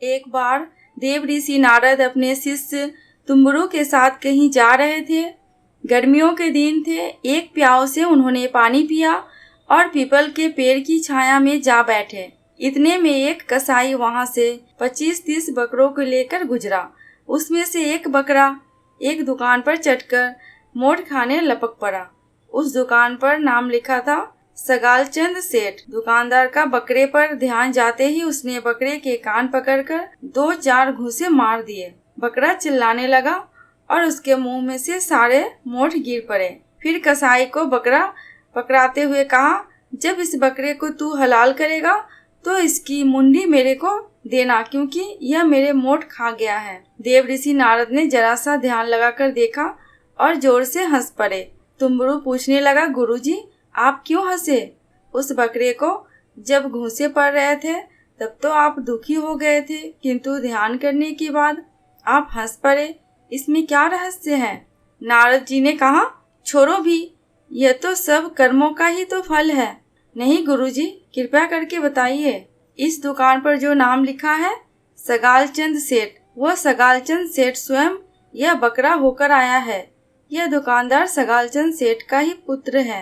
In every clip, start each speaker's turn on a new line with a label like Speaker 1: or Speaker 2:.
Speaker 1: एक बार देव ऋषि नारद अपने शिष्य तुम्बरु के साथ कहीं जा रहे थे। गर्मियों के दिन थे। एक प्याऊ से उन्होंने पानी पिया और पीपल के पेड़ की छाया में जा बैठे। इतने में एक कसाई वहां से 25-30 बकरों को लेकर गुजरा। उसमें से एक बकरा एक दुकान पर चढ़कर मोठ खाने लपक पड़ा। उस दुकान पर नाम लिखा था सगालचंद सेठ। दुकानदार का बकरे पर ध्यान जाते ही उसने बकरे के कान पकड़कर 2-4 घूंसे मार दिए। बकरा चिल्लाने लगा और उसके मुंह में से सारे मोठ गिर पड़े। फिर कसाई को बकरा पकड़ाते हुए कहा, जब इस बकरे को तू हलाल करेगा तो इसकी मुंडी मेरे को देना, क्योंकि यह मेरे मोठ खा गया है। देव ऋषि नारद ने जरा सा ध्यान लगाकर देखा और जोर से हंस पड़े। तुम्बरु पूछने लगा, गुरुजी आप क्यों हंसे? उस बकरे को जब घूंसे पड़ रहे थे तब तो आप दुखी हो गए थे, किंतु ध्यान करने के बाद आप हंस पड़े। इसमें क्या रहस्य है? नारद जी ने कहा, छोड़ो भी, यह तो सब कर्मों का ही तो फल है। नहीं गुरुजी, कृपया करके बताइए। इस दुकान पर जो नाम लिखा है सगालचंद सेठ, वह सगालचंद सेठ स्वयं यह बकरा होकर आया है। यह दुकानदार सगालचंद सेठ का ही पुत्र है।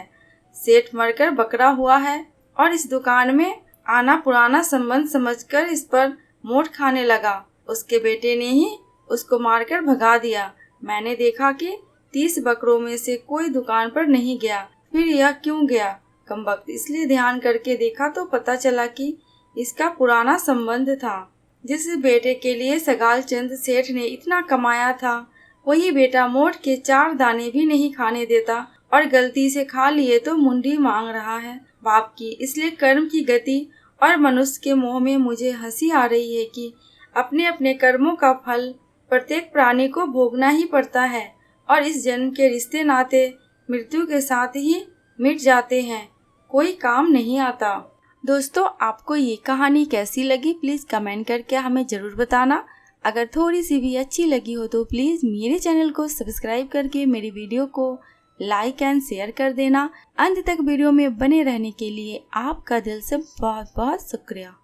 Speaker 1: सेठ मरकर बकरा हुआ है और इस दुकान में आना पुराना संबंध समझकर इस पर मोठ खाने लगा। उसके बेटे ने ही उसको मारकर भगा दिया। मैंने देखा कि 30 बकरों में से कोई दुकान पर नहीं गया। फिर यह क्यों गया? कमबख्त, इसलिए ध्यान करके देखा तो पता चला कि इसका पुराना संबंध था। जिस बेटे के लिए सगालचंद सेठ ने इतना कमाया था, वही बेटा मोठ के 4 दाने भी नहीं खाने देता और गलती से खा लिए तो मुंडी मांग रहा है बाप की। इसलिए कर्म की गति और मनुष्य के मोह में मुझे हंसी आ रही है कि अपने अपने कर्मों का फल प्रत्येक प्राणी को भोगना ही पड़ता है और इस जन्म के रिश्ते नाते मृत्यु के साथ ही मिट जाते हैं, कोई काम नहीं आता। दोस्तों, आपको ये कहानी कैसी लगी प्लीज़ कमेंट करके हमें ज़रूर बताना। अगर थोड़ी सी भी अच्छी लगी हो तो प्लीज़ मेरे चैनल को सब्सक्राइब करके मेरी वीडियो को लाइक एंड शेयर कर देना। अंत तक वीडियो में बने रहने के लिए आपका दिल से बहुत बहुत शुक्रिया।